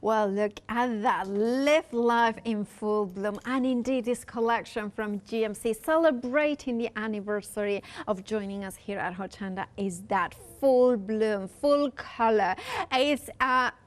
Well, look at that. Live life in full bloom. And indeed, this collection from JMC celebrating the anniversary of joining us here at Hochanda is that full bloom, full color. It's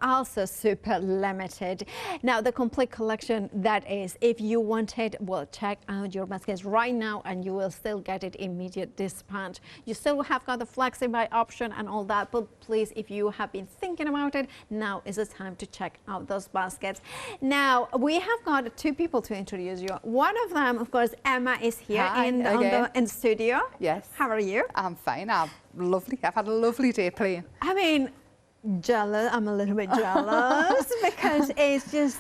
also super limited. Now, the complete collection, that is, if you want it, well, check out your baskets right now and you will still get it immediate dispatch. You still have got the flexi-buy option and all that, but please, if you have been thinking about it, now is the time to check out those baskets. Now, we have got two people to introduce you. One of them, of course, Emma is here in the studio. Yes. How are you? I'm fine. I'm lovely. I've had a lovely day playing. I mean, jealous. I'm a little bit jealous because it's just,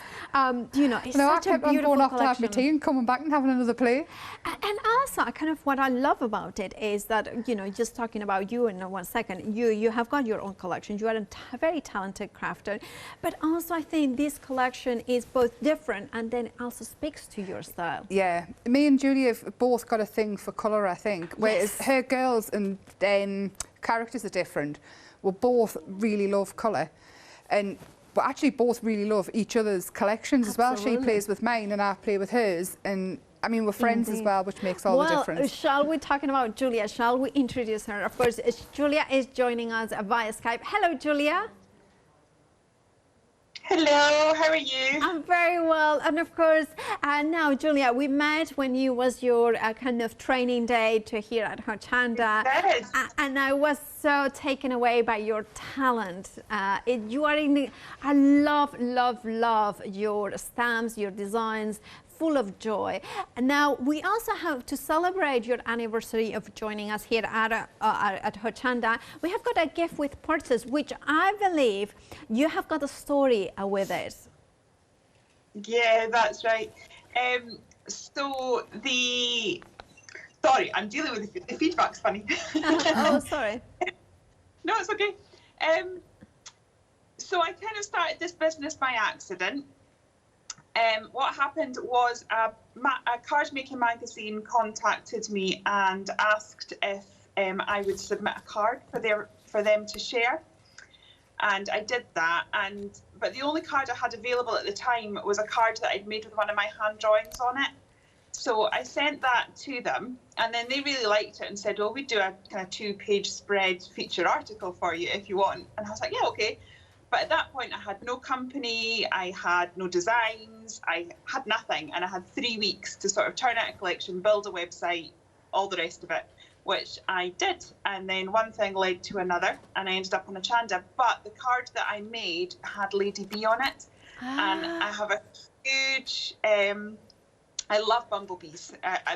you know, it's such a beautiful collection. I'm going off to have my tea and coming back and having another play. And also, kind of what I love about it is that, you know, just talking about you in 1 second, you have got your own collection. You are a very talented crafter, but also I think this collection is both different and then also speaks to your style. Yeah, me and Julie have both got a thing for colour, I think, whereas her girls and characters are different. We both really love colour, and we actually both really love each other's collections as well. She plays with mine and I play with hers, and I mean, we're friends as well, which makes all the difference. Well, shall we, talking about Julia, shall we introduce her? Of course, Julia is joining us via Skype. Hello, Julia. Hello, how are you? I'm very well, and of course, now, Julia, we met when you was your kind of training day to here at Hochanda, and I was so taken away by your talent. You are in the, I love your stamps, your designs, full of joy. And now we also have to celebrate your anniversary of joining us here at Hochanda. We have got a gift with purchase, which I believe you have got a story with it. Yeah, that's right. Sorry, I'm dealing with the feedback's funny. Oh, sorry. No, it's okay. So I kind of started this business by accident. What happened was a card making magazine contacted me and asked if I would submit a card for them to share, and I did that. But the only card I had available at the time was a card that I'd made with one of my hand drawings on it. So I sent that to them, and then they really liked it and said, "Well, we'd do a kind of 2-page spread feature article for you if you want." And I was like, "Yeah, okay." But at that point, I had no company, I had no designs, I had nothing, and I had 3 weeks to sort of turn out a collection, build a website, all the rest of it, which I did. And then one thing led to another, and I ended up on Hochanda. But the card that I made had Lady B on it, and I have a huge... I love bumblebees.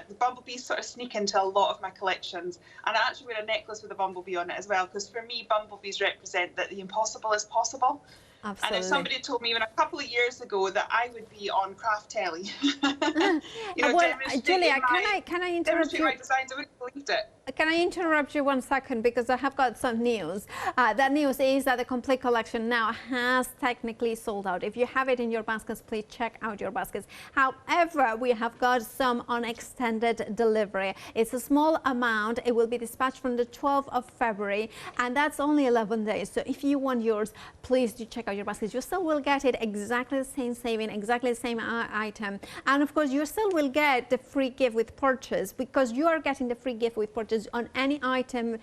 The bumblebees sort of sneak into a lot of my collections, and I actually wear a necklace with a bumblebee on it as well, because for me, bumblebees represent that the impossible is possible. Absolutely. And if somebody told me even a couple of years ago that I would be on craft telly, you know, well, Julia, can I interrupt you? My designs, I wouldn't have believed it. Can I interrupt you 1 second, because I have got some news. That news is that the complete collection now has technically sold out. If you have it in your baskets, please check out your baskets. However, we have got some on extended delivery. It's a small amount. It will be dispatched from the 12th of February, and that's only 11 days. So if you want yours, please do check out your baskets. You still will get it exactly the same saving, exactly the same item. And of course, you still will get the free gift with purchase, because you are getting the free gift with purchase on any item,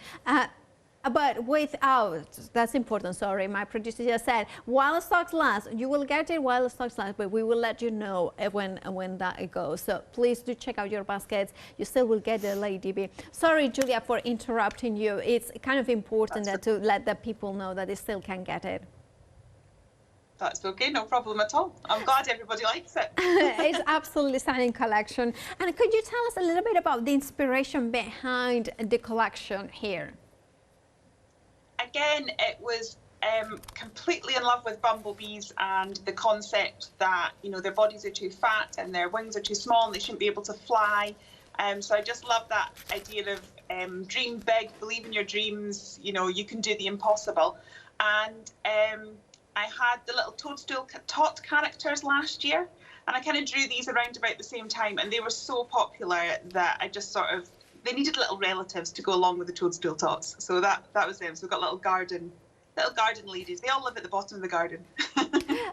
but without, that's important, sorry, my producer just said, while stocks last, you will get it while stocks last, but we will let you know when that goes. So please do check out your baskets. You still will get the Lady B. Sorry, Julia, for interrupting you. It's kind of important that to let the people know that they still can get it. That's okay, no problem at all. I'm glad everybody likes it. It's absolutely stunning collection. And could you tell us a little bit about the inspiration behind the collection here? Again, it was completely in love with bumblebees and the concept that, you know, their bodies are too fat and their wings are too small and they shouldn't be able to fly. So I just love that idea of dream big, believe in your dreams, you know, you can do the impossible. And I had the little Toadstool Tot characters last year, and I kind of drew these around about the same time, and they were so popular that I just sort of, they needed little relatives to go along with the Toadstool Tots. So that was them. So we've got little garden ladies. They all live at the bottom of the garden.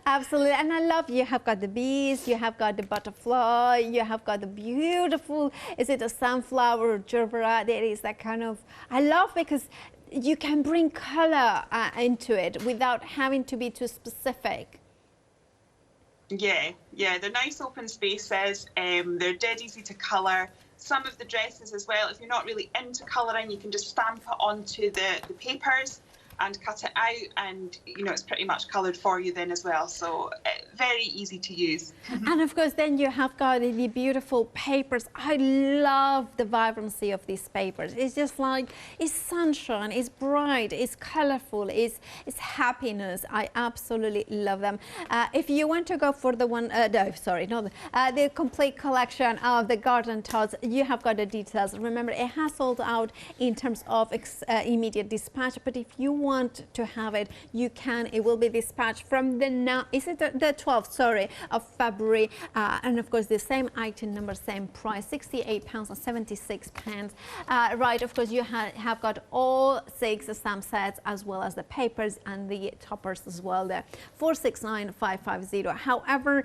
Absolutely, and I love you have got the bees, you have got the butterfly, you have got the beautiful, is it a sunflower or gerbera? There is that kind of, I love because you can bring color into it without having to be too specific. Yeah, they're nice open spaces. They're dead easy to colour. Some of the dresses as well, if you're not really into colouring, you can just stamp it onto the papers and cut it out, and you know it's pretty much coloured for you then as well, so very easy to use. And of course then you have got the beautiful papers. I love the vibrancy of these papers. It's just like, it's sunshine, it's bright, it's colourful, it's happiness. I absolutely love them. If you want to go for the one, the complete collection of the Garden Tots, you have got the details. Remember, it has sold out in terms of immediate dispatch, but if you want to have it, you can. It will be dispatched from the the 12th, sorry, of February, and of course the same item number, same price, £68.76. Right, of course you have got all 6 stamp sets as well as the papers and the toppers as well there, 469,550. However,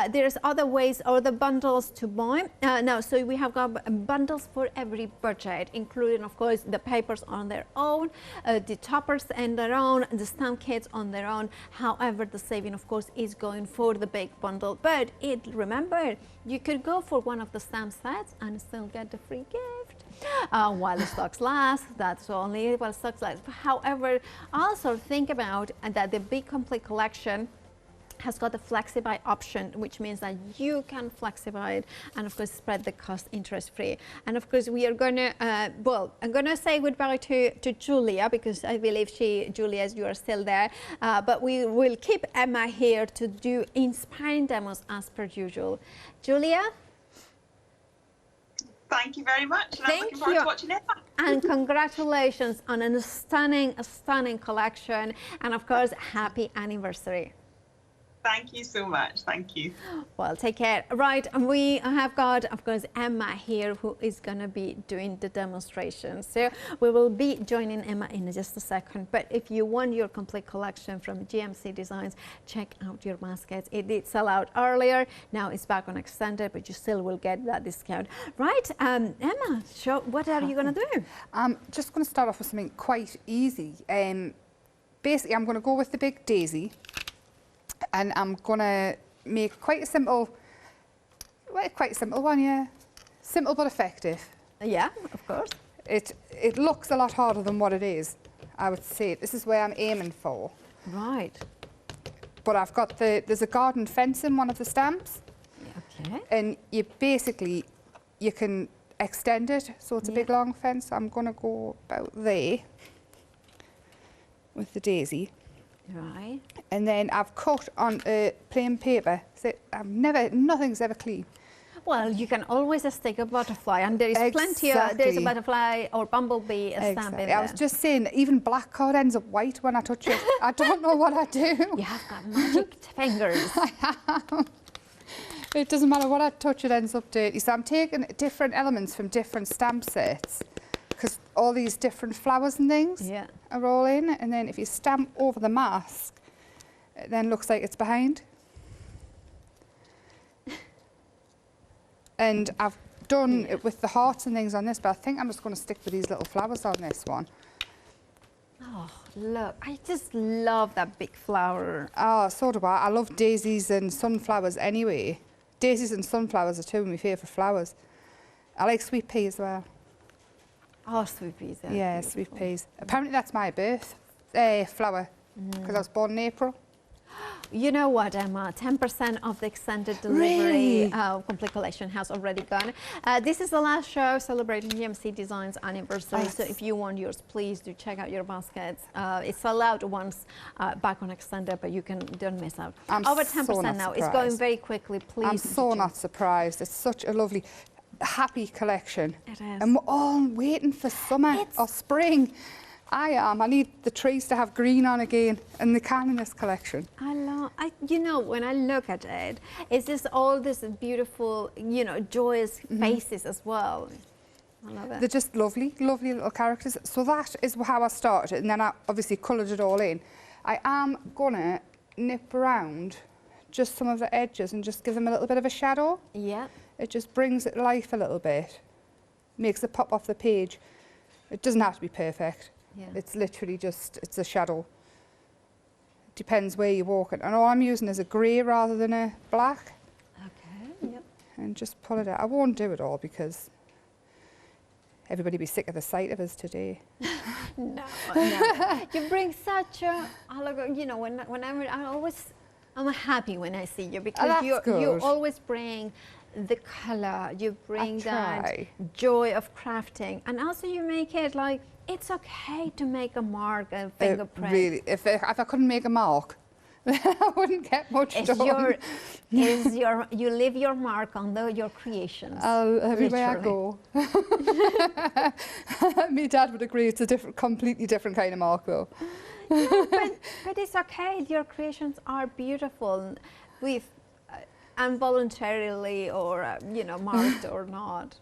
there's other ways or the bundles to buy. Now, so we have got bundles for every budget, including of course the papers on their own, the toppers and their own, the stamp kits on their own. However, the saving of course is going for the big bundle, but remember, you could go for one of the stamp sets and still get the free gift while the stocks last. That's only while stocks last. However, also think about that the big complete collection has got the flexi-buy option, which means that you can flexi-buy it and of course spread the cost interest-free. And of course we are going to, I'm going to say goodbye to Julia, because I believe Julia, you are still there, but we will keep Emma here to do inspiring demos as per usual. Julia? Thank you very much. And I'm looking forward to watching it. And congratulations on a stunning collection, and of course happy anniversary. Thank you so much. Thank you. Well, take care. Right, and we have got, of course, Emma here, who is going to be doing the demonstration. So we will be joining Emma in just a second. But if you want your complete collection from JMC Designs, check out your baskets. It did sell out earlier. Now it's back on extended, but you still will get that discount. Right, Emma, what are you going to do? I'm just going to start off with something quite easy. Basically, I'm going to go with the big daisy. And I'm going to make quite a simple one, yeah. Simple but effective. Yeah, of course. It looks a lot harder than what it is, I would say. This is where I'm aiming for. Right. But I've got there's a garden fence in one of the stamps. Okay. And you can extend it, so it's a big long fence. I'm going to go about there with the daisy. Right. And then I've cut on plain paper. So nothing's ever clean. Well, you can always stick a butterfly, and there is plenty of, there's a butterfly or bumblebee stamp in there. I was just saying, even black card ends up white when I touch it. I don't know what I do. You have got magic fingers. I have. It doesn't matter what I touch, it ends up dirty. So I'm taking different elements from different stamp sets, because all these different flowers and things are all in, and then if you stamp over the mask, it then looks like it's behind. And I've done it with the hearts and things on this, but I think I'm just going to stick with these little flowers on this one. Oh, look, I just love that big flower. Oh, so do I. I love daisies and sunflowers anyway. Daisies and sunflowers are two of my favourite flowers. I like sweet pea as well. Oh, sweet peas. Yeah, beautiful. sweet peas. Apparently that's my birth flower, because I was born in April. You know what, Emma? 10% of the extended delivery complete collection has already gone. This is the last show celebrating JMC Designs anniversary. So if you want yours, please do check out your baskets. It's allowed once back on extended, but you don't miss out. Over 10% now. It's going very quickly. Please. I'm so not surprised. It's such a lovely, happy collection. It is. And we're all waiting for summer or spring. I am. I need the trees to have green on again, and they can in this collection. You know, when I look at it, it's just all this beautiful, you know, joyous faces as well. I love it. They're just lovely, lovely little characters. So that is how I started, and then I obviously coloured it all in. I am gonna nip round just some of the edges and just give them a little bit of a shadow. Yeah. It just brings it to life a little bit, makes it pop off the page. It doesn't have to be perfect. Yeah. It's literally just, it's a shadow. Depends where you're walking. And all I'm using is a grey rather than a black. Okay. Yep. And just pull it out. I won't do it all because everybody be sick of the sight of us today. No, no. You bring such a, you know, whenever I'm happy when I see you because you always bring the color, you bring that joy of crafting, and also you make it like it's okay to make a mark, a fingerprint. Really, if I couldn't make a mark, I wouldn't get much done. You leave your mark on your creations. Everywhere I go. My dad would agree it's a completely different kind of mark though. Yeah, but it's okay. Your creations are beautiful, with involuntarily or you know, marked or not.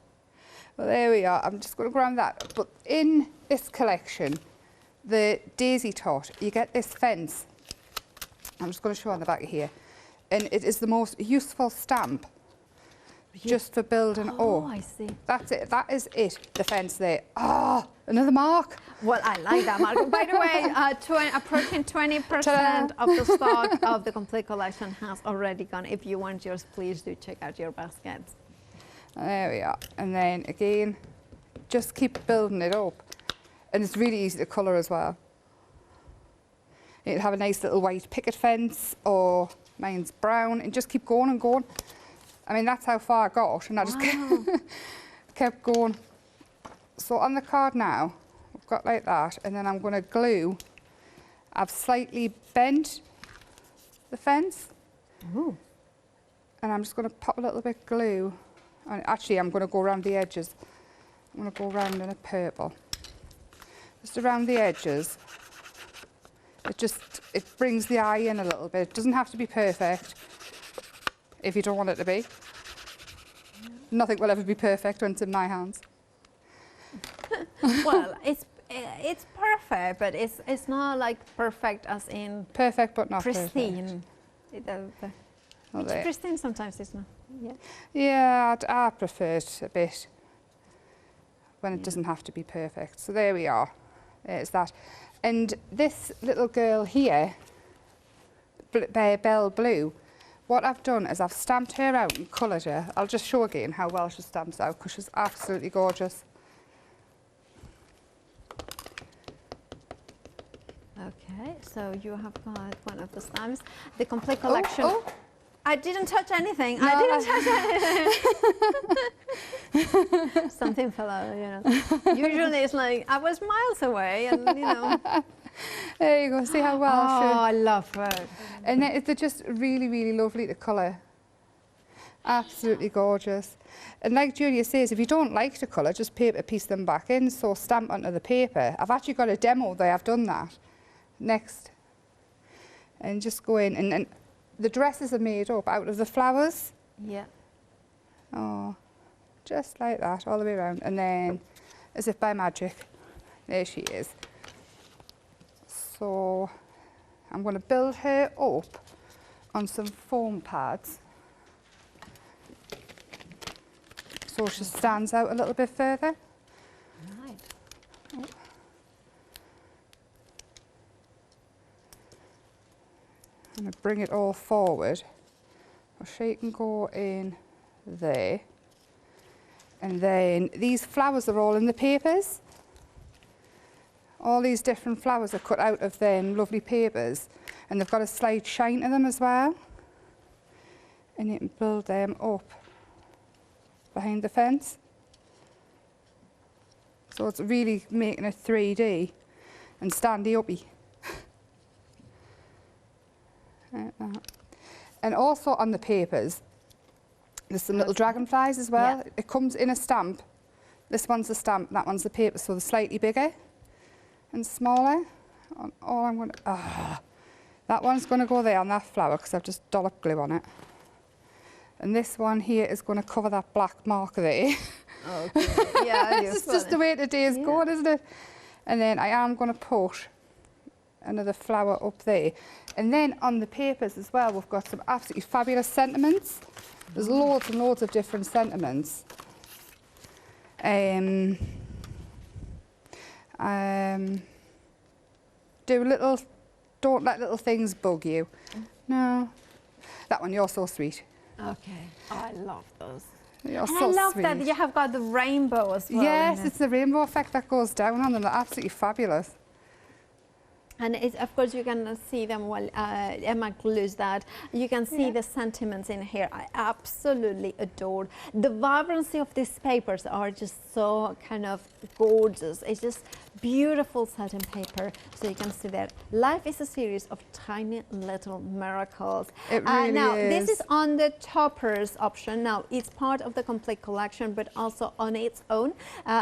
Well, there we are. I'm just going to grab that. But in this collection, the Daisy Tot, you get this fence. I'm just going to show on the back here, and it is the most useful stamp. Just for building. Oh, I see. That's it. That is it. The fence there. Ah, another mark. Well, I like that mark. By the way, approaching 20% of the stock of the complete collection has already gone. If you want yours, please do check out your baskets. There we are. And then again, just keep building it up. And it's really easy to colour as well. You'll have a nice little white picket fence, or mine's brown, and just keep going and going. I mean, that's how far I got, and I just kept going. So on the card now, I've got like that, and then I'm going to glue. I've slightly bent the fence. Ooh. And I'm just going to pop a little bit of glue. And actually, I'm going to go around the edges. I'm going to go around in a purple. Just around the edges. It brings the eye in a little bit. It doesn't have to be perfect if you don't want it to be. Nothing will ever be perfect when it's in my hands. Well, it's perfect, but it's not like perfect as in perfect, but not pristine. Perfect. It's pristine sometimes, it's not. Yeah. Yeah, I prefer it a bit when it doesn't have to be perfect. So there we are. There's that. And this little girl here, Belle Blue, what I've done is I've stamped her out and coloured her. I'll just show again how well she stamps out because she's absolutely gorgeous. Okay, so you have got one of the stamps. The complete collection. Oh. I didn't touch anything. No, I didn't touch anything. Something fell out, you know. Usually it's like, I was miles away and, you know. There you go, see how well she... Oh, I love her. And they're just really, really lovely to colour. Absolutely gorgeous. And like Julia says, if you don't like to colour, just paper piece them back in, so stamp onto the paper. I've actually got a demo there, I've done that. Next. And just go in, and the dresses are made up out of the flowers. Yeah. Oh, just like that, all the way around. And then, as if by magic, there she is. So, I'm going to build her up on some foam pads. So she stands out a little bit further. Right. Oh. I'm going to bring it all forward. So she can go in there. And then these flowers are all in the papers. All these different flowers are cut out of them lovely papers. And they've got a slight shine to them as well. And you can build them up behind the fence. So it's really making it 3D and standy-uppy. Like that. And also on the papers, there's some little dragonflies as well. Yeah. It comes in a stamp. This one's the stamp, that one's the paper, so they're slightly bigger and smaller. All I'm going to, that one's going to go there on that flower because I've just dolloped glue on it. And this one here is going to cover that black marker there. Okay. Yeah, it's just the way today's going, isn't it? And then I am going to put another flower up there. And then on the papers as well, we've got some absolutely fabulous sentiments. There's loads and loads of different sentiments. Don't let little things bug you. No. That one, you're so sweet. Okay. Oh, I love those. You're and so I love sweet. that you have got the rainbow as well. Yes, it's the rainbow effect that goes down on them. They're absolutely fabulous. And of course, you can see them while Emma glues that. You can see the sentiments in here. I absolutely adore. The vibrancy of these papers are just so kind of gorgeous. It's just beautiful satin paper. So you can see that life is a series of tiny little miracles. It really now, is. this is on the toppers option. Now, it's part of the complete collection, but also on its own.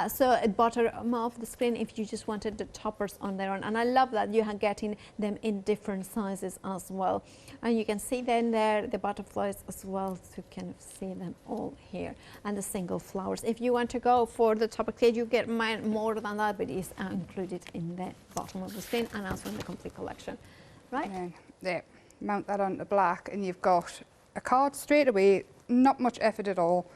So at bottom of the screen, if you just wanted the toppers on their own. And I love that you are getting them in different sizes as well. And you can see then there the butterflies as well, so you can see them all here. And the single flowers. If you want to go for the topper kit, you get more than that, but it's included in the bottom of the screen and also in the complete collection. Right? And there, mount that onto black and you've got a card straight away, not much effort at all.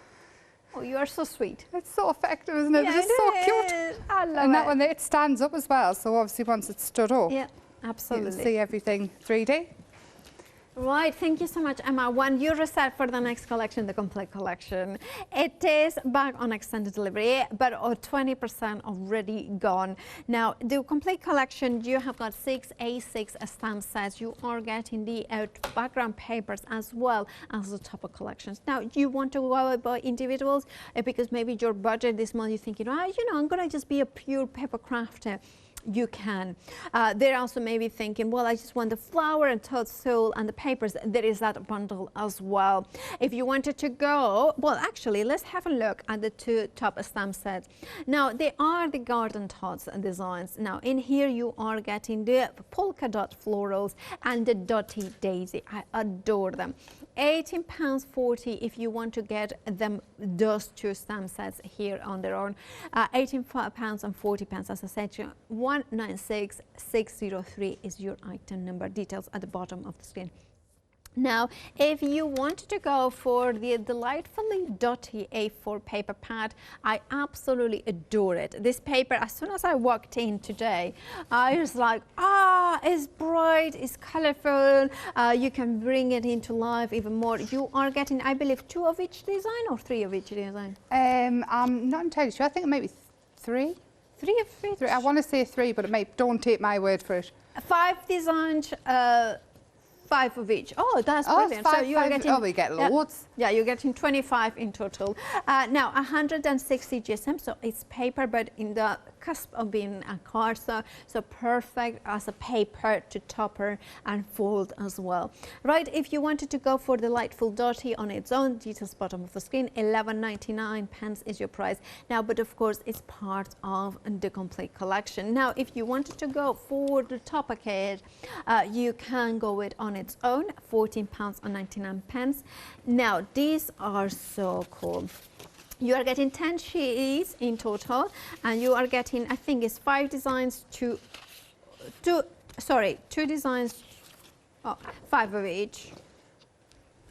Oh, you are so sweet. It's so effective, isn't it? Yeah, It's just so cute. I love And that it. one there, it stands up as well, so obviously once it's stood up, Yeah, you absolutely. can see everything 3D. Right, thank you so much, Emma. When you reset for the next collection, the complete collection, it is back on extended delivery, but 20% already gone. Now, the complete collection, you have got 6 A6 stamp sets. You are getting the background papers as well as the topper collections. Now, you want to go by individuals because maybe your budget this month, you're thinking, oh, you know, I'm going to just be a pure paper crafter. You can. They're also maybe thinking, well, I just want the flower and toad soul and the papers. There is that bundle as well. If you wanted to go, well, actually, let's have a look at the 2 top stamp sets. Now, they are the Garden Tots designs. Now, in here, you are getting the polka dot florals and the dotty daisy. I adore them. £18.40 if you want to get them, those 2 stamp sets here on their own. £18.40, as I said, 196603 is your item number. Details at the bottom of the screen. Now, if you wanted to go for the delightfully dotty A4 paper pad, I absolutely adore it. This paper, as soon as I walked in today, I was like, it's bright, it's colorful, you can bring it into life even more. You are getting, I believe, 2 of each design or 3 of each design? I'm not entirely sure. I think it might be 3. 3 of each? 3. I want to say 3, but it may, don't take my word for it. 5 designs, 5 of each. Oh, that's brilliant. So you are getting, we get loads. Yeah, you're getting 25 in total. Now, 160 GSM, so it's paper, but in the cusp of being a card, so perfect as a paper to topper and fold as well. Right, if you wanted to go for the delightful dotty on its own, details bottom of the screen, 11.99 pence is your price. Now, but of course, it's part of the complete collection. Now, if you wanted to go for the topper kit, you can go with on its own, £14.99. Now, these are so cool. You are getting 10 sheets in total, and you are getting, I think it's 5 designs, 2 designs, 5 of each.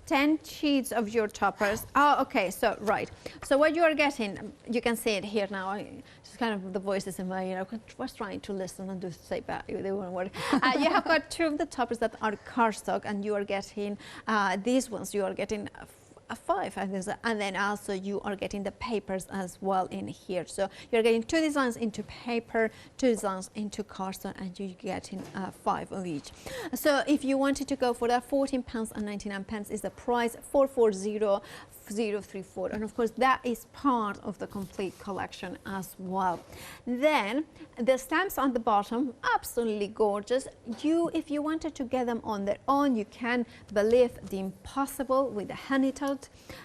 10 sheets of your toppers. Oh, okay, so right. So what you are getting, you can see it here now. Just kind of the voices in my, was trying to listen and do say back. They won't work. You have got 2 of the toppers that are cardstock, and you are getting these ones. You are getting 5, and then also you are getting the papers as well in here. So you're getting 2 designs into paper, 2 designs into cardstock, and you're getting 5 of each. So if you wanted to go for that, £14.99 is the price, 440034, and of course that is part of the complete collection as well. Then the stamps on the bottom, absolutely gorgeous. If you wanted to get them on their own, you can. Believe the impossible with the honey toad,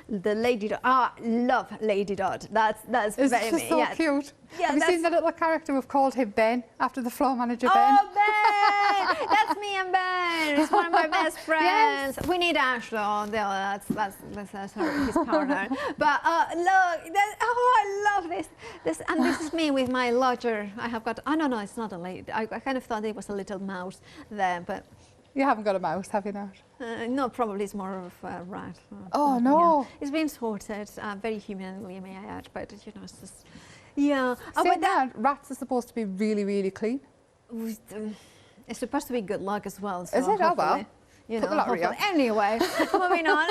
the lady dot. Love Lady Dot. That's It's very just so cute. Yeah, Have you seen the little character we've called him Ben, after the floor manager Ben? Oh, Ben! That's me and Ben. It's one of my best friends. Yes. We need Ash though. That's his partner. But look, I love this. And this is me with my lodger. I have got. Oh no, it's not a lady. I kind of thought it was a little mouse there, but. You haven't got a mouse, have you not? No, probably it's more of a rat. Oh no! Yeah. It's been sorted very humanly, may I add, but you know, it's just. Yeah. But that rats are supposed to be really, really clean. It's supposed to be good luck as well. So is it? Oh well. You know, anyway, moving on.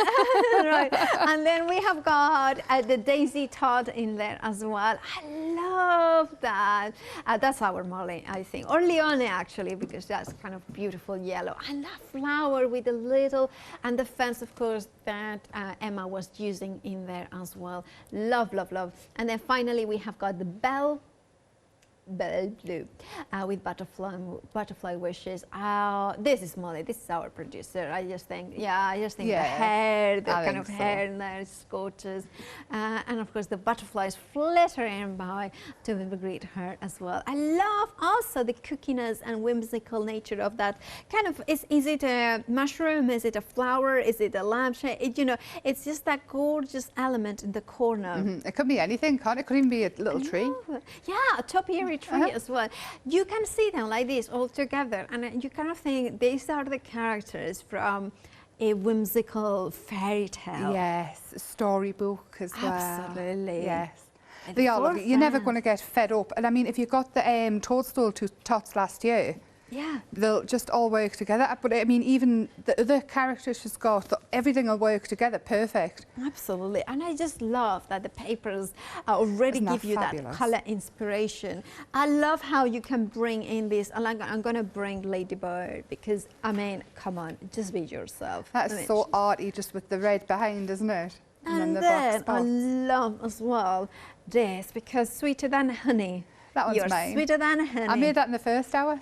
Right. And then we have got the Daisy Tot in there as well. I love that. That's our Molly, I think, or Leone actually, because that's kind of beautiful yellow. And that flower with the little, and the fence, of course, that Emma was using in there as well. Love, love, love. And then finally we have got the Belle Blue with butterfly wishes. This is Molly. This is our producer. I just think the hair, the kind of hair in there is gorgeous, and of course the butterflies fluttering by to greet her as well. I love also the cookiness and whimsical nature of that kind of. Is it a mushroom? Is it a flower? Is it a lampshade? You know, it's just that gorgeous element in the corner. Mm-hmm. It could be anything, can't it? It could even be a little tree. Yeah, a topiary tree as well. You can see them like this all together, and you kind of think these are the characters from a whimsical fairy tale. Yes, a storybook as well. Absolutely. Yes. They are lovely. You're never going to get fed up. And I mean, if you got the Toadstool Tots last year, yeah, they'll just all work together. But I mean, even the other characters she's got, everything will work together perfect. Absolutely. And I just love that the papers already give you that colour inspiration. I love how you can bring in this. I'm going to bring Ladybird because, I mean, come on, just be yourself. That's so arty, just with the red behind, isn't it? And then I love as well this, because Sweeter Than Honey. That one's mine. Sweeter Than Honey. I made that in the first hour.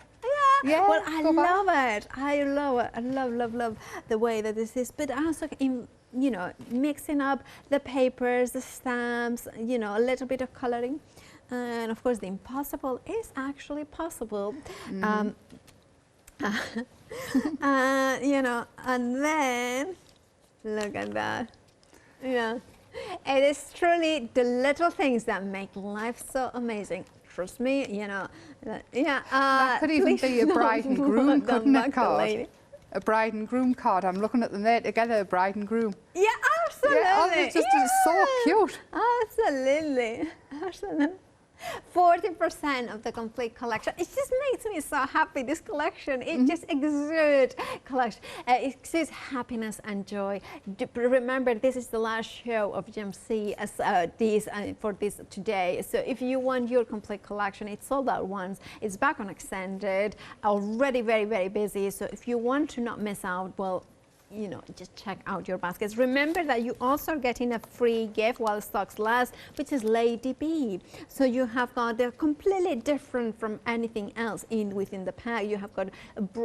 Yeah, well, I love it. I love it. I love the way that this is. But also, you know, mixing up the papers, the stamps, you know, a little bit of colouring. And of course, the impossible is actually possible. You know, and then, look at that. Yeah. It is truly the little things that make life so amazing. Trust me, you know. That could even be a bride and groom, couldn't it, card? A bride and groom card. I'm looking at them there together, a bride and groom. Yeah, absolutely. Yeah, it's so cute. Absolutely. Absolutely. 40% of the complete collection. It just makes me so happy, this collection. It just exudes collection. It exudes happiness and joy. Remember, this is the last show of JMC for this today. So if you want your complete collection, it's sold out once. It's back on extended, already very, very busy. So if you want to not miss out, well, you know, just check out your baskets. Remember that you also are getting a free gift while stocks last, which is Lady B. So you have got, they're completely different from anything else within the pack. You have got,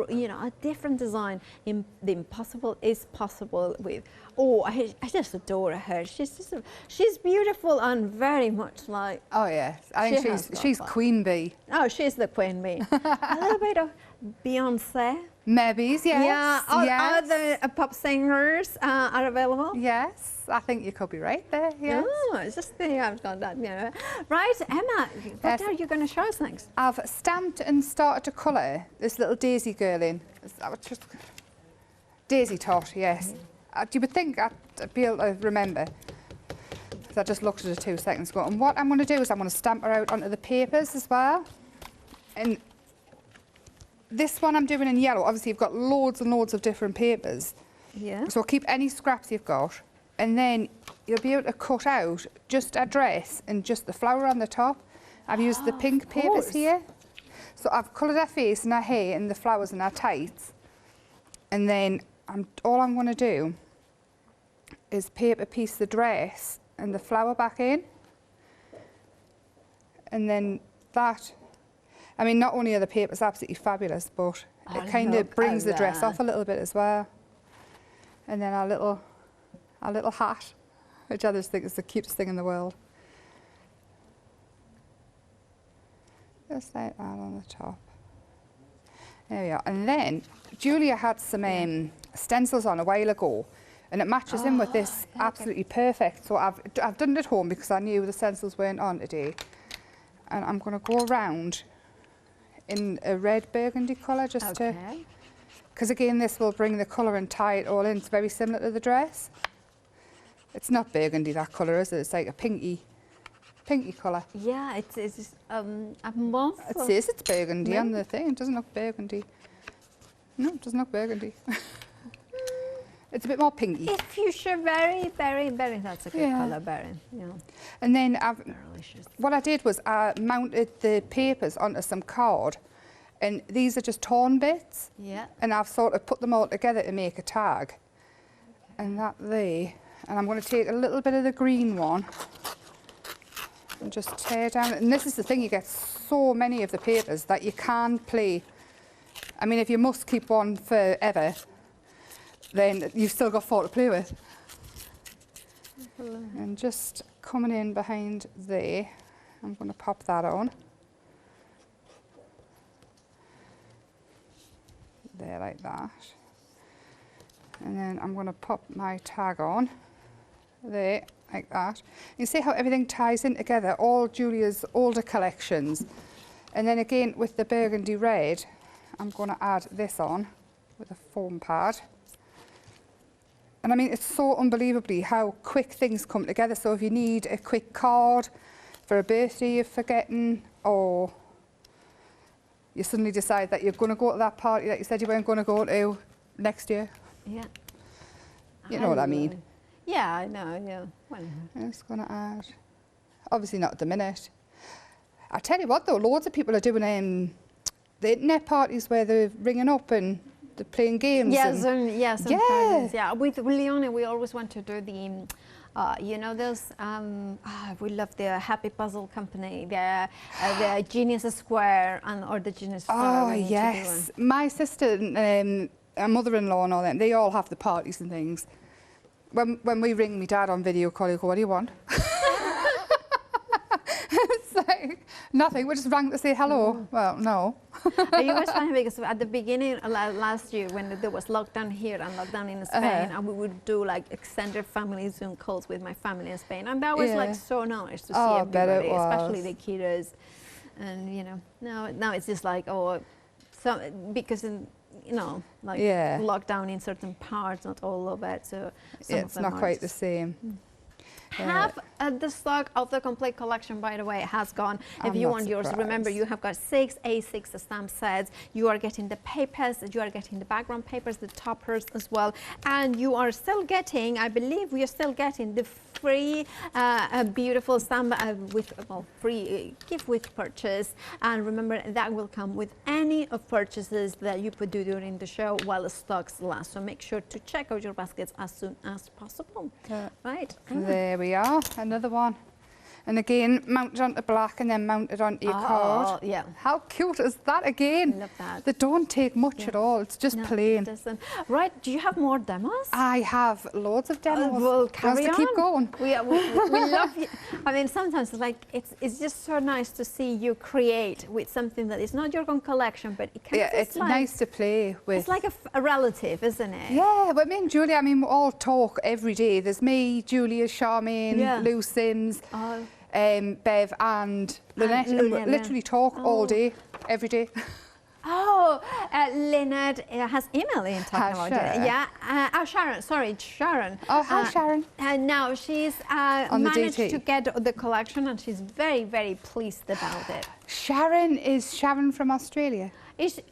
you know, a different design. The impossible is possible with. Oh, I just adore her. She's beautiful and very much like. Oh yes, I think she's Queen Bee. Oh, she's the Queen Bee. A little bit of Beyonce. Maybe, yes. Yeah, are the pop singers are available? Yes, I think you could be right there, yes. Oh, it's just I've got that, you know. Right, Emma, what are you going to show us next? I've stamped and started to colour this little Daisy girl in. Daisy Tot, yes. You would think I'd be able to remember, because I just looked at it 2 seconds ago. And what I'm going to do is I'm going to stamp her out onto the papers as well. And this one I'm doing in yellow. Obviously, you've got loads and loads of different papers. Yeah. So keep any scraps you've got, and then you'll be able to cut out just a dress and just the flower on the top. I've used the pink papers here. So I've coloured her face and her hair and the flowers and her tights. And then all I'm going to do is paper piece the dress and the flower back in. And then that. I mean, not only are the papers absolutely fabulous, but it kind of brings the dress off a little bit as well. And then our little hat, which I just think is the cutest thing in the world. Just like that on the top. There we are. And then Julia had some stencils on a while ago, and it matches in with this absolutely perfect. So I've done it at home because I knew the stencils weren't on today. And I'm going to go around in a red burgundy colour just to, because again this will bring the colour and tie it all in. It's very similar to the dress. It's not burgundy, that colour, is it? It's like a pinky colour. Yeah, it's a mauve. It says it's burgundy on the thing. It doesn't look burgundy. No, it doesn't look burgundy. It's a bit more pinky. It's fuchsia berry. That's a good colour, berry. Yeah. And then what I did was I mounted the papers onto some card, and these are just torn bits. Yeah. And I've sort of put them all together to make a tag. And that there. And I'm going to take a little bit of the green one and just tear down. And this is the thing, you get so many of the papers that you can't play. I mean, if you must keep one forever, then you've still got 4 to play with. And just coming in behind there, I'm going to pop that on. There, like that. And then I'm going to pop my tag on. There, like that. You see how everything ties in together, all Julia's older collections. And then again, with the burgundy red, I'm going to add this on with a foam pad. And I mean, it's so unbelievably how quick things come together. So if you need a quick card for a birthday you're forgetting, or you suddenly decide that you're going to go to that party that you said you weren't going to go to next year. Yeah. You know what I mean? Yeah, I know, yeah. I'm just going to add, obviously not at the minute. I tell you what though, loads of people are doing the internet parties where they're ringing up and they're playing games. Yes, yeah. With Leone, we always want to do the, you know, those, we love the Happy Puzzle Company, the Genius Square, or the Genius Square. Oh, yes. My sister and mother-in-law and all them, they all have the parties and things. When we ring my dad on video call, he'll go, what do you want? It's like, nothing, we just rang to say hello. Well, no. It was funny because at the beginning last year, when there was lockdown here and lockdown in Spain, and we would do like extended family Zoom calls with my family in Spain, and that was like so nice to see everybody, especially the kiddos. And you know, now it's just like, because you know, like lockdown in certain parts, not all of it. So it's not quite the same. Have the stock of the complete collection, by the way, has gone. If you want yours, remember you have got 6 A6 stamp sets. You are getting the papers, you are getting the background papers, the toppers as well, and you are still getting, I believe we are still getting the free beautiful stamp with free gift with purchase. And remember that will come with any of purchases that you put during the show while the stocks last. So make sure to check out your baskets as soon as possible. Right. There we are, another one. And again, mounted onto black and then mounted onto your card. Yeah. How cute is that again? I love that. They don't take much at all. It's just plain. It doesn't. Right, do you have more demos? I have loads of demos. Well, carry on. Keep going. We love you. I mean, sometimes like it's just so nice to see you create with something that is not your own collection, but it kind of it's like, nice to play with. It's like a relative, isn't it? Yeah, but me and Julia, I mean, we all talk every day. There's me, Julia, Charmaine, Lou Sims. Bev and Lynette, and we literally talk all day, every day. Lynette has emailed in talking about it. Yeah. Sharon, sorry, Sharon. Oh, hi, Sharon. Now she's managed to get the collection, and she's very, very pleased about it. Sharon is Sharon from Australia.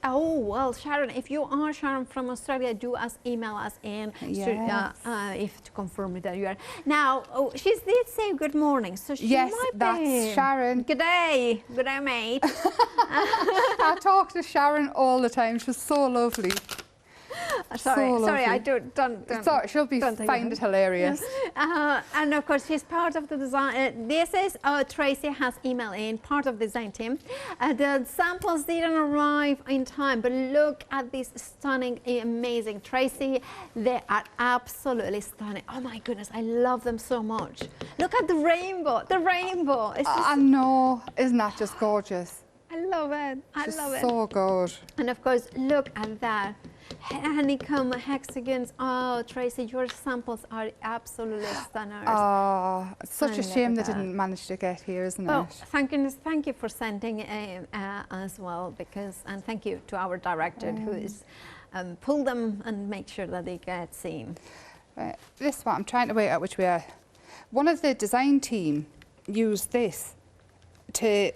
Well, Sharon, if you are Sharon from Australia, do email us in if to confirm that you are. Now, she did say good morning, so she might be. That's Sharon. Good day, mate. I talk to Sharon all the time. She's so lovely. Sorry, I don't. Sorry, she'll find it hilarious. And of course, she's part of the design. This is Tracy has emailed in, part of the design team. The samples didn't arrive in time, but look at this stunning, amazing Tracy. They are absolutely stunning. Oh my goodness, I love them so much. Look at the rainbow. The rainbow. I know, isn't that just gorgeous? I love it. I love it. So good. And of course, look at that. Honeycomb hexagons. Oh, Tracy, your samples are absolutely stunning. Oh, it's such I a shame they love that. didn't manage to get here, isn't Oh, it? thank goodness. Thank you for sending as well, because, and thank you to our director who is pull them and make sure that they get seen. This one, I'm trying to work out which way. One of the design team used this to,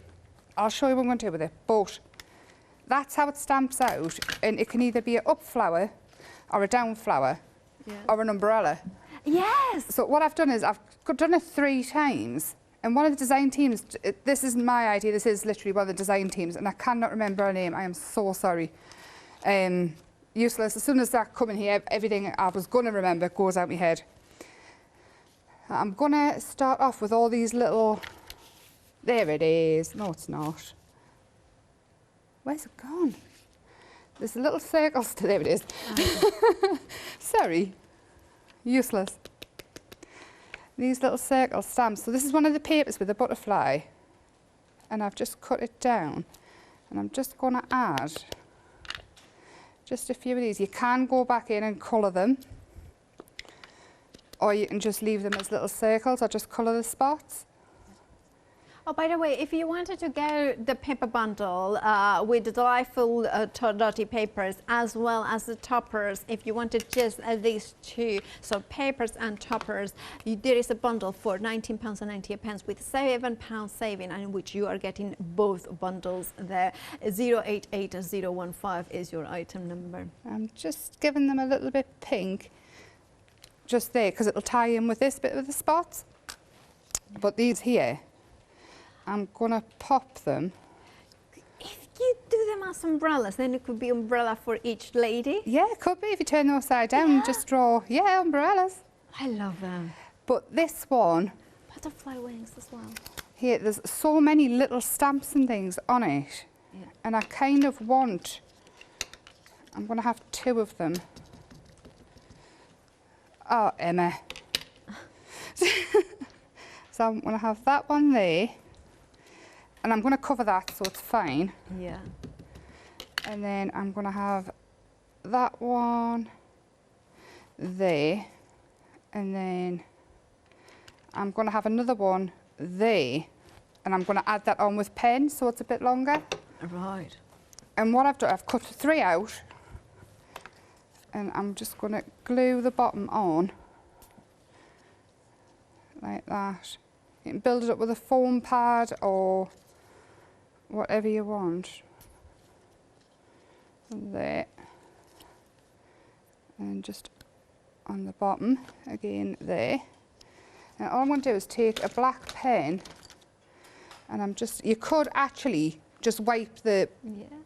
I'll show you what I'm going to do with it, but that's how it stamps out, and it can either be an up flower or a down flower or an umbrella. Yes. So what I've done is I've done it 3 times, and one of the design teams, this isn't my idea, this is literally one of the design teams, and I cannot remember her name, I am so sorry. Useless. As soon as that come in here, everything I was going to remember goes out my head. I'm going to start off with all these little, there it is, no it's not. Where's it gone? There's little circles, there it is. Sorry, useless. These little circle stamps. So this is one of the papers with a butterfly, and I've just cut it down, and I'm just going to add just a few of these. You can go back in and colour them, or you can just leave them as little circles or just colour the spots. Oh, by the way, if you wanted to get the paper bundle with the delightful dotty papers as well as the toppers, if you wanted just these 2, so papers and toppers, there is a bundle for £19.98 with £7 saving, in which you are getting both bundles there. 088015 is your item number. I'm just giving them a little bit pink, just there, because it'll tie in with this bit of the spots. But these here, I'm going to pop them. If you do them as umbrellas, then it could be umbrella for each lady. Yeah, it could be if you turn them upside down and just draw, umbrellas. I love them. But this one, Butterfly wings as well. here, there's so many little stamps and things on it. Yeah. And I kind of want, I'm going to have 2 of them. Oh, Emma. So I'm going to have that one there. And I'm going to cover that so it's fine. Yeah. And then I'm going to have that one there. And then I'm going to have another one there. And I'm going to add that on with pen so it's a bit longer. Right. And what I've done, I've cut 3 out. And I'm just going to glue the bottom on. Like that. You can build it up with a foam pad or whatever you want. There. And just on the bottom, again there. And all I'm going to do is take a black pen, and you could actually just wipe the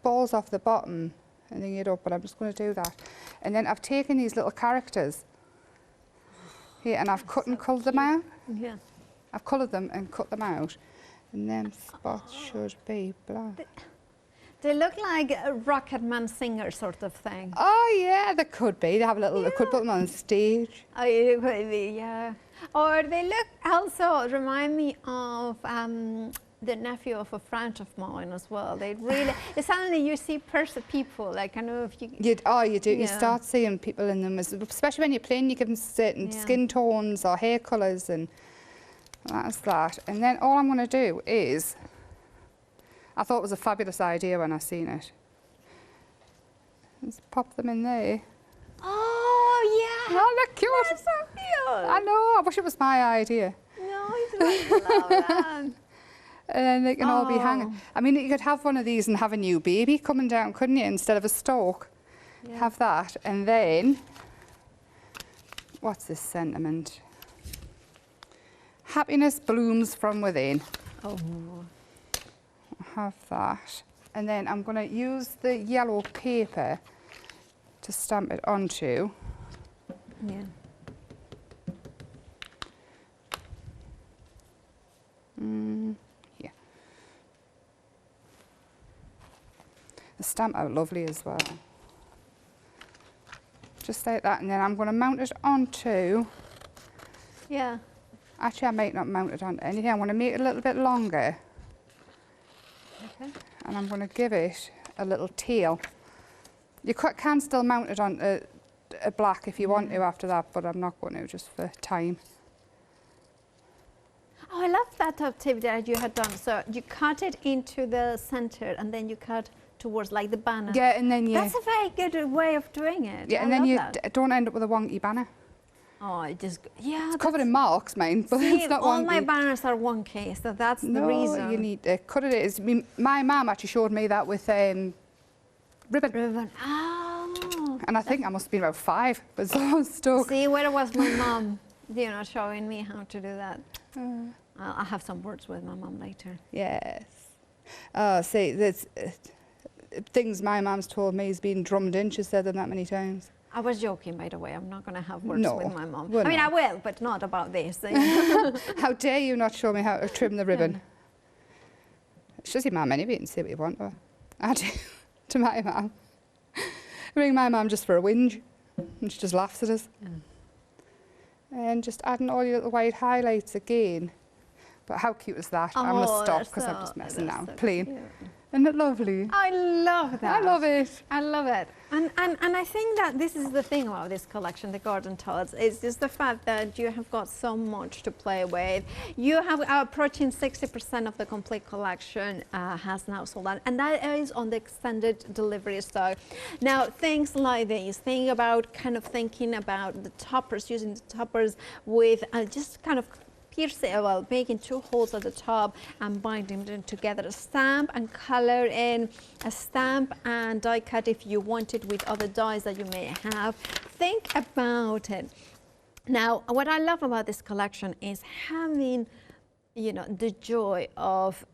balls off the bottom and then it up, but I'm just going to do that. And then I've taken these little characters here, and I've cut and coloured them out. Yeah. I've coloured them and cut them out, and them spots should be black. They look like a Rocketman singer sort of thing. Oh yeah, they could be. They have a little. They could put them on stage. Oh, it could be, yeah. Or they look also remind me of the nephew of a friend of mine as well. They really. Suddenly you see people like I know if you. You do. You start seeing people in them, especially when you're playing. You give them certain skin tones or hair colours, and that's that. And then all I'm going to do is. I thought it was a fabulous idea when I seen it. Let's pop them in there. Oh yeah! Oh, look cute! That's so cute! I know. I wish it was my idea. No, I love that. And then they can all be hanging. I mean, you could have one of these and have a new baby coming down, couldn't you? Instead of a stalk, have that, and then what's this sentiment? Happiness blooms from within. Oh. Have that, and then I'm going to use the yellow paper to stamp it onto. Yeah. Yeah. The stamp out lovely as well. Just like that, and then I'm going to mount it onto. Yeah. Actually, I might not mount it onto anything. I want to make it a little bit longer. Okay. and I'm going to give it a little tail. You can still mount it on a black if you want to after that, but I'm not going to, just for time. Oh, I love that top tip that you had done. So you cut it into the center and then you cut towards like the banner. Yeah, and then That's a very good way of doing it. Yeah, and then you don't end up with a wonky banner. Oh, it just, yeah. It's covered in marks, mine, but See, it's not all wonky. my banners are wonky, so that's the reason. No, you need to cut it. My mum actually showed me that with ribbon. Ribbon. Oh. And I think I must have been about 5, but so stuck. See, where was my mum, showing me how to do that? I'll have some words with my mum later. Yes. See, there's things my mum's told me has been drummed in. She's said them that many times. I was joking, by the way. I'm not going to have words with my mum. I mean, I will, but not about this. How dare you not show me how to trim the ribbon? It's just your mum anyway, you can say what you want to her. I do, to my mum. I ring my mum just for a whinge, and she just laughs at us. And just adding all your little white highlights again. But how cute is that? I'm going to stop because I'm just messing now. Plain. Cute. Isn't it lovely? I love that. I love it. I love it. And I think that this is the thing about this collection, the Garden Tots. It's just the fact that you have got so much to play with. You have approaching 60% of the complete collection has now sold out, and that is on the extended delivery stock. Now, things like these, thinking about the toppers, using the toppers with just kind of making 2 holes at the top and binding them together. A stamp and color in, a stamp and die cut if you want it with other dies that you may have. Think about it. Now, what I love about this collection is having, the joy of,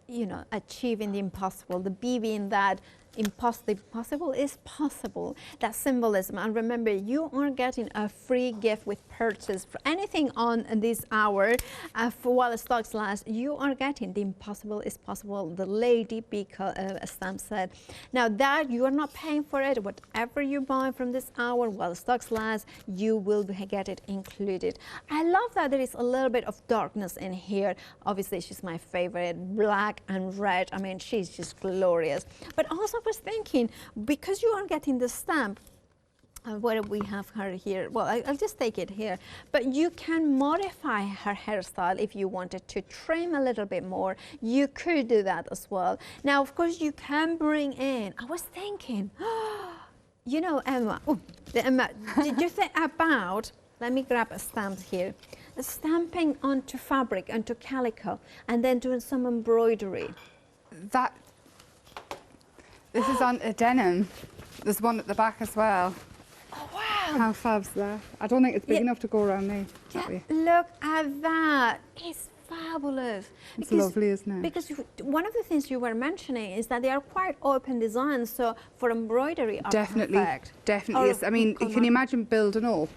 achieving the impossible, the beauty in that impossible is possible, that symbolism. And remember, you are getting a free gift with purchase for anything on this hour. For while the stocks last, you are getting the impossible is possible, the Lady B stamp set. Now that you are not paying for it, whatever you buy from this hour while the stocks last, you will get it included. I love that there is a little bit of darkness in here. Obviously, she's my favorite, black and red. I mean, she's just glorious. But also, I was thinking, because you are getting the stamp, what do we have her here? Well, I'll just take it here. But you can modify her hairstyle if you wanted to trim a little bit more. You could do that as well. Now, of course, you can bring in, I was thinking, Emma, did you think about, let me grab a stamp here, stamping onto fabric, onto calico, and then doing some embroidery? This is on a denim. There's one at the back as well. Oh, wow. How fab's that? I don't think it's big enough to go around me. Yeah, look at that. It's fabulous. It's lovely, isn't it? Because one of the things you were mentioning is that they are quite open designs, so for embroidery are perfect. Definitely is. I mean, can you imagine building up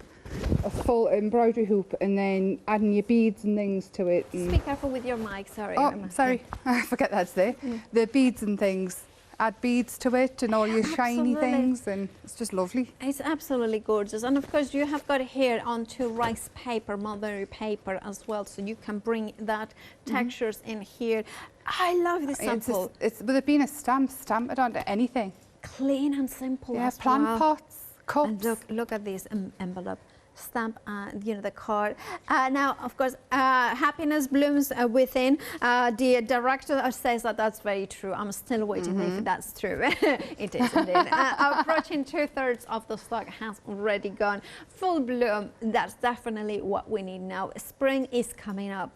a full embroidery hoop and then adding your beads and things to it? And be careful with your mic, sorry. Oh, sorry. I forget that's there. The beads and things. Add beads to it and all your shiny things, and it's just lovely. It's absolutely gorgeous. And of course, you have got here onto rice paper, mulberry paper as well, so you can bring that textures in here. I love this sample. It's with it being a stamp, stamp it onto anything. Clean and simple. Yeah, as plant well. pots, cups. And look at this envelope. Stamp, the card. Now, of course, happiness blooms within. The director says that that's very true. I'm still waiting if that's true. It is indeed. Approaching 2/3 of the stock has already gone. Full bloom, that's definitely what we need now. Spring is coming up.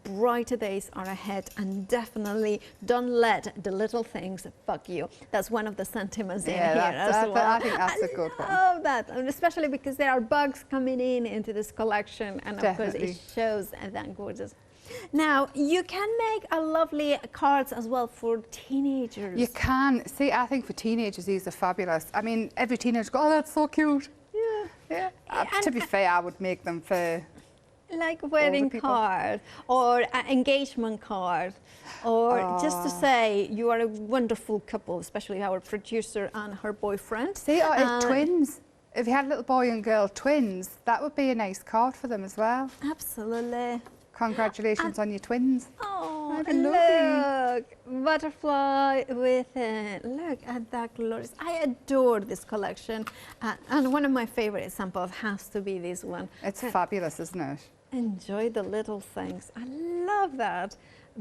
Brighter days are ahead, and definitely don't let the little things fuck you. That's one of the sentiments in here as well. I think that's a good one. I love that, and especially because there are bugs coming into this collection, and of course it shows that gorgeous. Now, you can make a lovely cards as well for teenagers. You can. See, I think for teenagers these are fabulous. I mean, every teenager goes, oh, that's so cute. Yeah. To be fair, I would make them for like wedding card or an engagement card, or just to say you are a wonderful couple, especially our producer and her boyfriend. See, twins. If you had a little boy and girl twins, that would be a nice card for them as well. Absolutely. Congratulations on your twins. Oh, look, butterfly with it. Look at that glorious. I adore this collection. And one of my favorite examples has to be this one. It's fabulous, isn't it? Enjoy the little things. I love that.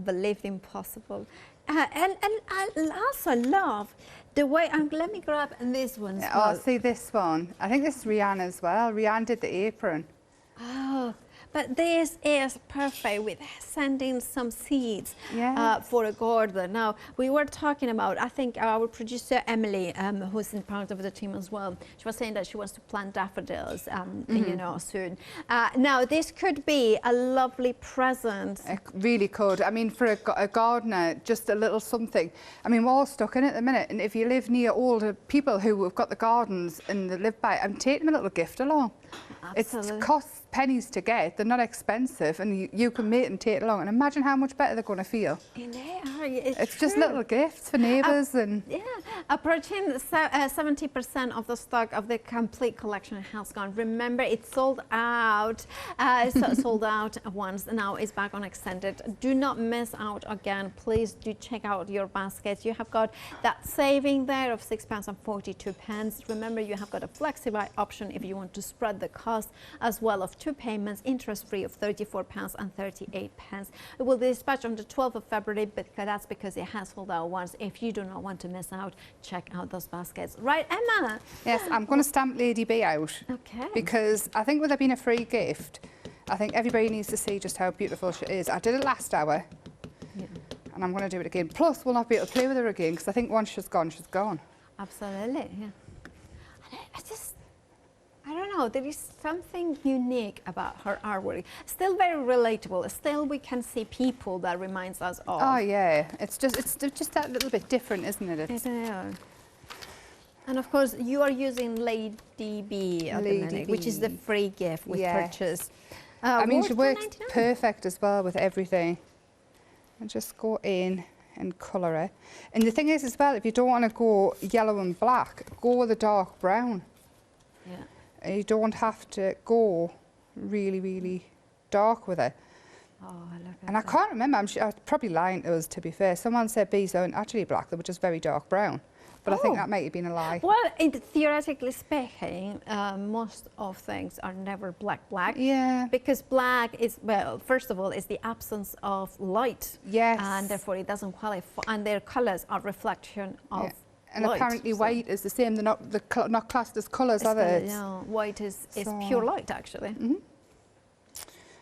Believe the impossible. And I also love the way, let me grab this one as well. Oh, see this one. I think this is Rihanna as well. Rihanna did the apron. Oh, but this is perfect with sending some seeds for a garden. Now, we were talking about, I think our producer Emily, who's in part of the team as well, she was saying that she wants to plant daffodils, you know, soon. Now, this could be a lovely present. It really could. I mean, for a gardener, just a little something. I mean, we're all stuck in it at the minute, and if you live near older people who have got the gardens and they live by it, I'm taking them a little gift along. Absolutely. It costs pennies to get. They're not expensive, and you can make them take it along. And imagine how much better they're going to feel. It's just little gifts for neighbours and. Yeah, approaching 70% of the stock of the complete collection has gone. Remember, it's sold out. Sold out once. Now it's back on extended. Do not miss out again. Please do check out your baskets. You have got that saving there of £6.42. Remember, you have got a flexi-buy option if you want to spread the cost, as well of 2 payments, interest-free of £34.38. It will be dispatched on the 12th of February, but that's because it has sold out once. If you do not want to miss out, check out those baskets. Right, Emma? Yes, I'm going to stamp Lady B out. Okay. Because I think with it being a free gift, I think everybody needs to see just how beautiful she is. I did it last hour, and I'm going to do it again. Plus, we'll not be able to play with her again, because I think once she's gone, she's gone. Absolutely, yeah. I don't know, there is something unique about her artwork. Still very relatable. Still we can see people that reminds us of. Oh yeah, it's just that little bit different, isn't it? It's and of course you are using Lady B at the minute, which is the free gift with purchase. I mean, she works perfect as well with everything. And just go in and colour it. And the thing is as well, if you don't want to go yellow and black, go with a dark brown. Yeah. You don't have to go really, really dark with it. Oh, I look at and I can't remember, I'm probably lying to us, to be fair. Someone said bees aren't actually black, they were just very dark brown. But I think that might have been a lie. Well, theoretically speaking, most of things are never black. Yeah. Because black is, well, first of all, is the absence of light. Yes. And therefore it doesn't qualify, and their colours are reflection of and light, apparently white is the same. They're not classed as colours, are they? No, white is pure light, actually.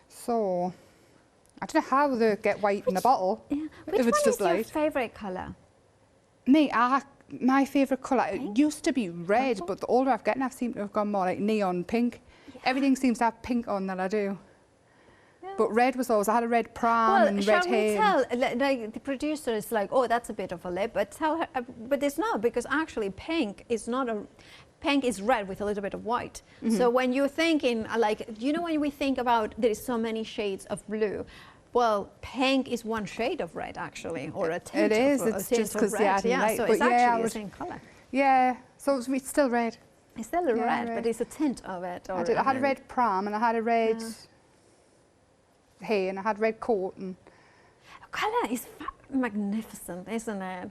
So, I don't know how they get white in a bottle. Yeah. If it's just light. Which one is your favourite colour? Me, my favourite colour, it used to be red, but the older I've gotten, I've seemed to have gone more like neon pink. Yeah. Everything seems to have pink on that I do. Yeah. But red was always, I had a red pram and red hair. Well, shall we tell, like, the producer is like, oh, that's a bit of a lip, but tell her, but it's not, because actually pink is not a, pink is red with a little bit of white. So when you're thinking, like, you know, when we think about there is so many shades of blue, well, pink is one shade of red, actually, or a tint. It is, it's just because they add light. So it's actually the same colour. Yeah, so it's still red. It's still a red, but it's a tint of it. I had a red pram and I had a red hair and I had red coat. And colour is magnificent, isn't it?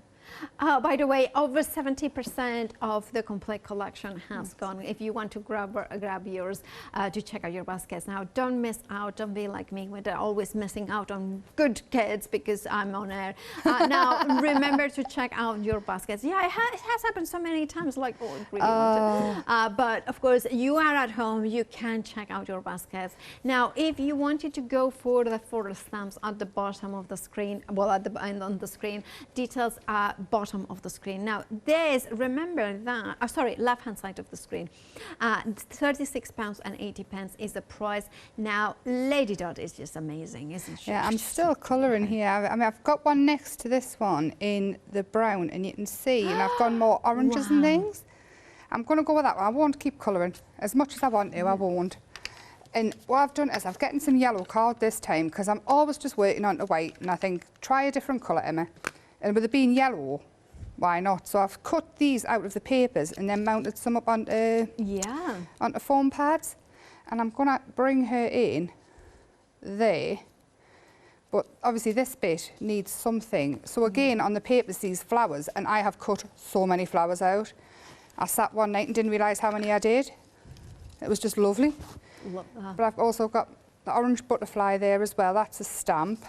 By the way, over 70% of the complete collection has gone. If you want to grab yours, to check out your baskets. Now, don't miss out. Don't be like me, when they're always missing out on good kids because I'm on air. Now, remember to check out your baskets. Yeah, it has happened so many times, like, oh, I really want to. But, of course, you are at home. You can check out your baskets. Now, if you wanted to go for the stamps at the bottom of the screen, well, at the end on the screen, details are bottom of the screen. Now, remember that, sorry, left-hand side of the screen, £36.80 is the price. Now, Lady Dot is just amazing, isn't she? Yeah, I'm still colouring here. I mean, I've got one next to this one in the brown, and you can see, and I've gone more oranges and things. I'm going to go with that one. I won't keep colouring. As much as I want to, I won't. And what I've done is I've gotten some yellow card this time, because I'm always just working on the white, and I think, try a different colour, Emma. And with it being yellow, why not? So I've cut these out of the papers and then mounted some up onto foam pads. And I'm going to bring her in there But obviously this bit needs something. So again, on the papers, these flowers, and I have cut so many flowers out. I sat one night and didn't realise how many I did. It was just lovely. But I've also got the orange butterfly there as well. That's a stamp.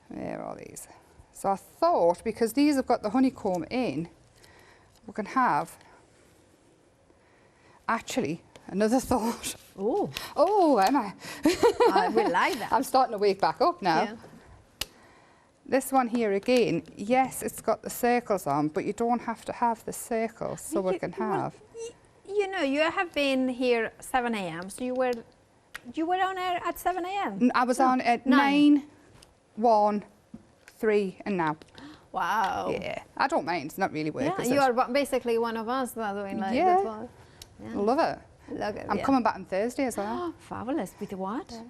There are these. So I thought, because these have got the honeycomb in, we can have, actually, another thought. Oh. Oh, am I? I will like that. I'm starting to wake back up now. Yeah. This one here again, yes, it's got the circles on, but you don't have to have the circles, so we can have. You know, you have been here 7 a.m. So you were on air at 7 a.m. I was on at 9, 1, 3, and now. Wow. Yeah, I don't mind. It's not really work. Yeah, is you it? are basically one of us that are doing like Yeah. that one. I love it. Look at I'm coming back on Thursday as well. Fabulous. With what?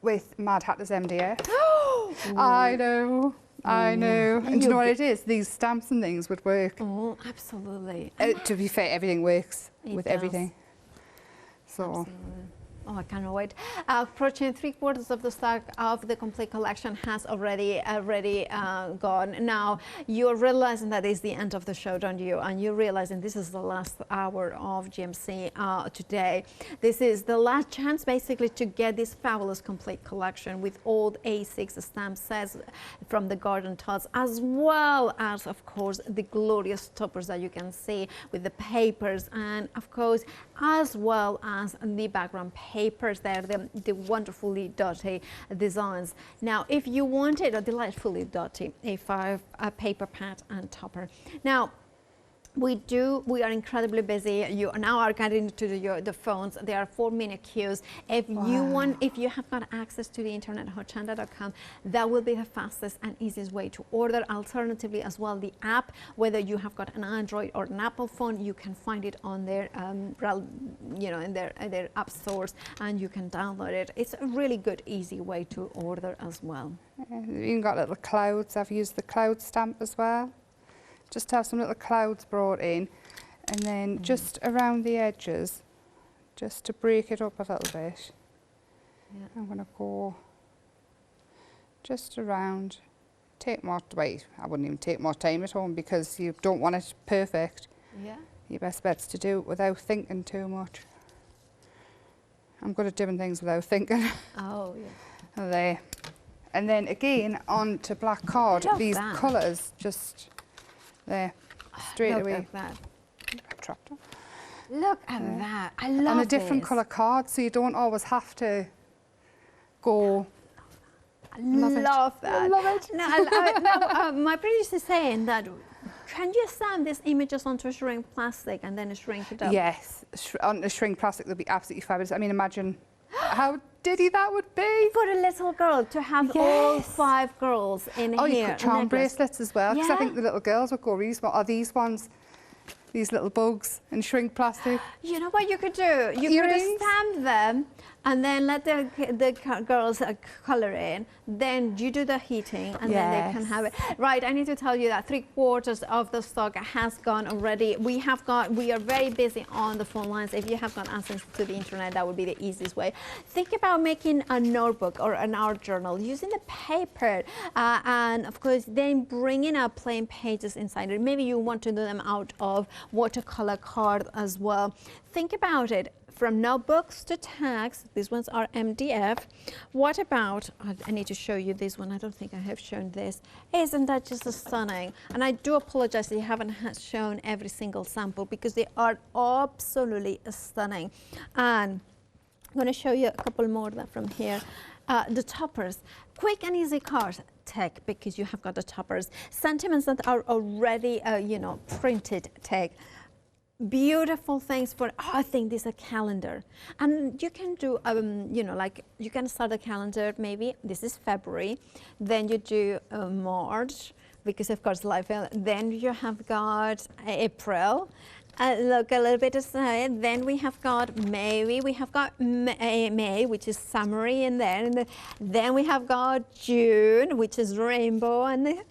With Mad Hatters MDF. I know. I know. And do you know what it is? These stamps and things would work. Oh, absolutely. To be fair, everything works It with does. everything. So. Absolutely. Oh, I cannot wait. Approaching 3/4 of the stock of the complete collection has already gone. Now, you're realizing that is the end of the show, don't you? And you're realizing this is the last hour of GMC today. This is the last chance, basically, to get this fabulous complete collection with old A6 stamp sets from the Garden Tots, as well as, of course, the glorious toppers that you can see with the papers, and, of course, as well as the background papers there, the wonderfully dotty designs. Now, if you wanted a delightfully dotty A5 paper pad and topper. Now, we are incredibly busy. You now are getting to the phones. There are 4-minute queues. If you have got access to the internet, hochanda.com, that will be the fastest and easiest way to order. Alternatively, as well, the app, whether you have got an Android or an Apple phone, you can find it on their, in their app stores, and you can download it. It's a really good, easy way to order as well. You've even got little clouds. I've used the cloud stamp as well. Just to have some little clouds brought in, and then just around the edges, just to break it up a little bit. Yeah. I'm going to go just around. Take more, wait, I wouldn't even take more time at home because you don't want it perfect. Yeah. Your best bet's to do it without thinking too much. I'm good at doing things without thinking. Oh, yeah. There. And then again, onto black card, these colours just... There, straight away. Look at that. Dropped it. Look at that. I love on a different colour card, so you don't always have to go. I love that. I love it. Now, my producer is saying that, can you sand these images onto shrink plastic and then shrink it up? Yes, on the shrink plastic would be absolutely fabulous. I mean, imagine how diddy that would be. For a little girl to have all 5 girls in here. Oh, you could charm bracelets as well, because I think the little girls would go really small. Are these ones, these little bugs in shrink plastic? You know what you could do? You could stamp them and then let the girls colour in. Then you do the heating and then they can have it. Right, I need to tell you that 3/4 of the stock has gone already. We are very busy on the phone lines. If you have got access to the internet, that would be the easiest way. Think about making a notebook or an art journal using the paper and of course then bringing up plain pages inside it. Maybe you want to do them out of watercolor card as well. Think about it. From notebooks to tags, these ones are MDF. What about, I need to show you this one. I don't think I have shown this. Isn't that just stunning? And I do apologize that you haven't shown every single sample because they are absolutely stunning. And I'm going to show you a couple more from here. The toppers, quick and easy card tag because you have got the toppers. Sentiments that are already, printed tag. Beautiful things for, I think this is a calendar. And you can do, like you can start a calendar, maybe this is February, then you do March, because of course life, then you have got April, Look a little bit aside. Then we have got May. We have got May, which is summery in there. And then we have got June, which is rainbow. And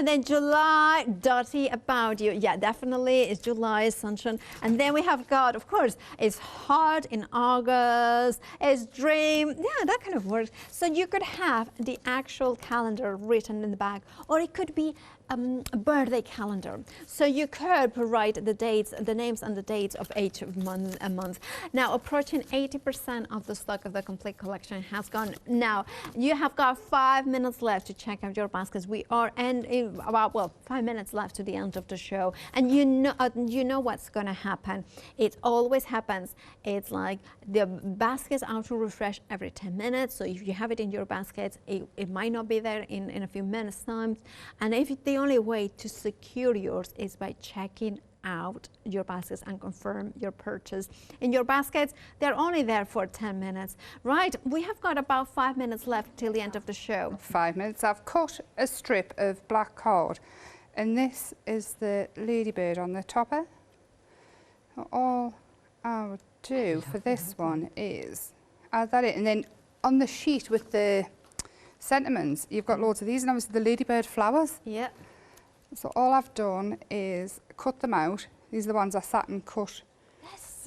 then July, Dotty, about you. Yeah, definitely it's July, sunshine. And then we have got, of course, it's hot in August. It's dream. Yeah, that kind of works. So you could have the actual calendar written in the back, or it could be a birthday calendar. So you could write the dates, the names and the dates of each month. Now, approaching 80% of the stock of the complete collection has gone. Now, you have got 5 minutes left to check out your baskets. We are in about, well, 5 minutes left to the end of the show. And you know what's going to happen. It always happens. It's like the baskets auto refresh every 10 minutes. So if you have it in your baskets, it might not be there in a few minutes time. And if the only way to secure yours is by checking out your baskets and confirm your purchase. In your baskets, they're only there for 10 minutes. Right, we have got about 5 minutes left till the end of the show. 5 minutes. I've cut a strip of black cord, and this is the ladybird on the topper. All I would do for this one is add that in, and then on the sheet with the sentiments, you've got loads of these, and obviously the ladybird flowers. Yeah. So all I've done is cut them out. These are the ones I sat and cut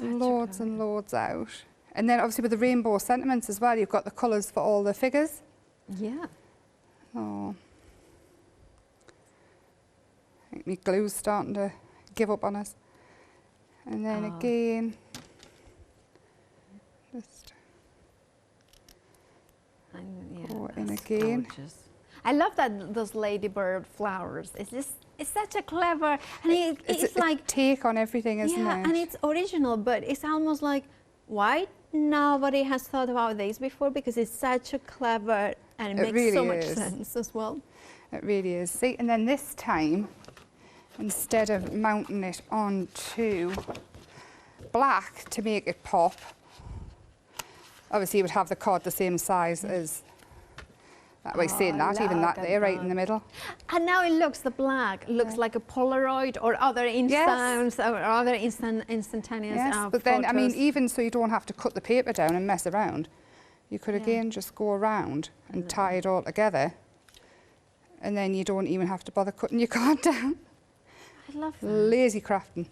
loads and loads out. And then obviously with the rainbow sentiments as well, you've got the colours for all the figures. Yeah. Oh. I think my glue's starting to give up on us. And then again, just go in again. Gorgeous. I love that those ladybird flowers. It's such a clever, and it's like a take on everything, isn't it? Yeah, and it's original, but it's almost like, why nobody has thought about this before? Because it's such a clever, and it makes so much sense as well. It really is. See, and then this time, instead of mounting it onto black to make it pop, obviously you would have the card the same size as that way, seeing that, even that there, right in the middle. And now it looks, the black looks like a Polaroid or other instants or other instantaneous but then, I mean, photos. even so you don't have to cut the paper down and mess around, you could again just go around and tie it all together, and then you don't even have to bother cutting your card down. I love that. Lazy crafting.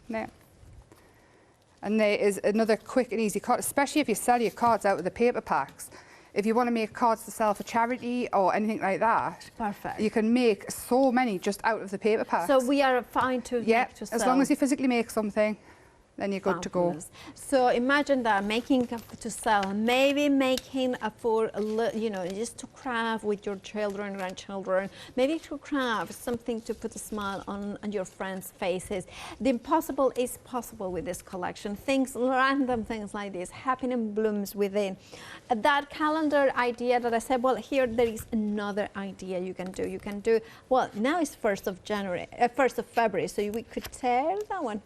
Now, and there is another quick and easy card, especially if you sell your cards out of the paper packs. If you want to make cards to sell for charity or anything like that, perfect. You can make so many just out of the paper packs. So we are fine to make to sell. As long as you physically make something, then you're good to go. So imagine that, making to sell, maybe making for, you know, just to craft with your children, grandchildren, maybe to craft something to put a smile on your friends' faces. The impossible is possible with this collection. Things, random things like this, happening blooms within. That calendar idea that I said, well, here there is another idea you can do. You can do, well, now it's 1st of February, so we could tear that one.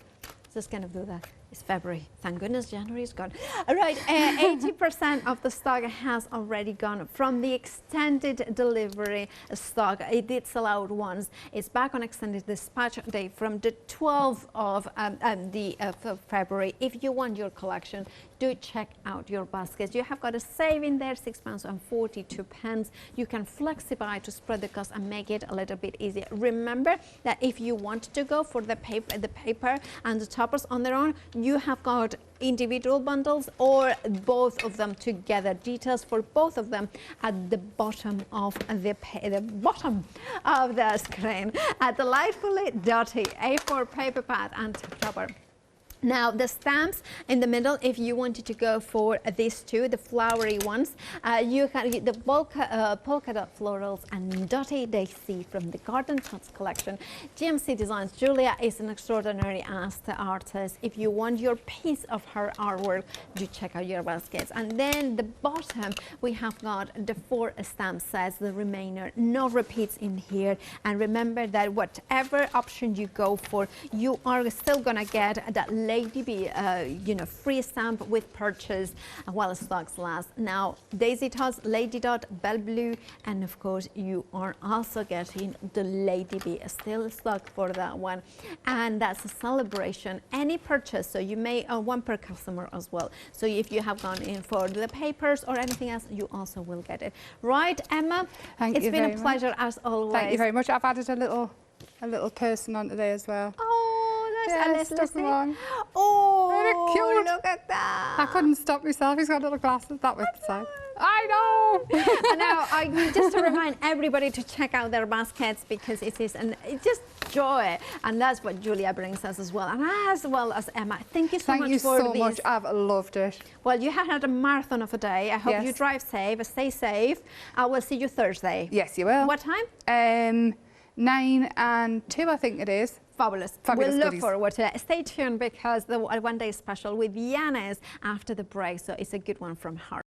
Just kind of do that. It's February. Thank goodness January is gone. All right, 80% of the stock has already gone from the extended delivery stock. It did sell out once. It's back on extended dispatch day from the 12th of February. If you want your collection, do check out your baskets. You have got a saving there, £6.42. You can flexify to spread the cost and make it a little bit easier. Remember that if you want to go for the paper and the toppers on their own, you have got individual bundles or both of them together. Details for both of them at the bottom of the screen. Delightfully Dotty A4 paper pad and topper. Now the stamps in the middle, if you wanted to go for these two, the flowery ones, you can get the polka dot florals and Dotty Daisy from the Garden Tots Collection. JMC Designs. Julia is an extraordinary artist. If you want your piece of her artwork, do check out your baskets. And then the bottom, we have got the 4 stamp sets, the remainder, no repeats in here. And remember that whatever option you go for, you are still gonna get that Lady B, free stamp with purchase while stocks last. Now, Daisy Tots, Lady Dot, Belle Blue, and of course, you are also getting the Lady B, still stock for that one. And that's a celebration. Any purchase, so you may, one per customer as well. So if you have gone in for the papers or anything else, you also will get it. Right, Emma? It's been a pleasure as always. Thank you very much. I've added a little person on today as well. Oh, that's yeah, stuck on. Oh, cute. Look at that. I couldn't stop myself. He's got little glasses. That was sad. I know. Now, I need just to remind everybody to check out their baskets because it is it's just joy, and that's what Julia brings us as well, and as well as Emma. Thank you so much for this. Thank you so much. I've loved it. Well, you have had a marathon of a day. I hope you drive safe, stay safe. I will see you Thursday. Yes, you will. What time? 9 and 2, I think it is. Fabulous. We'll look forward to it. Stay tuned because the one day special with Yanis after the break, so it's a good one from her.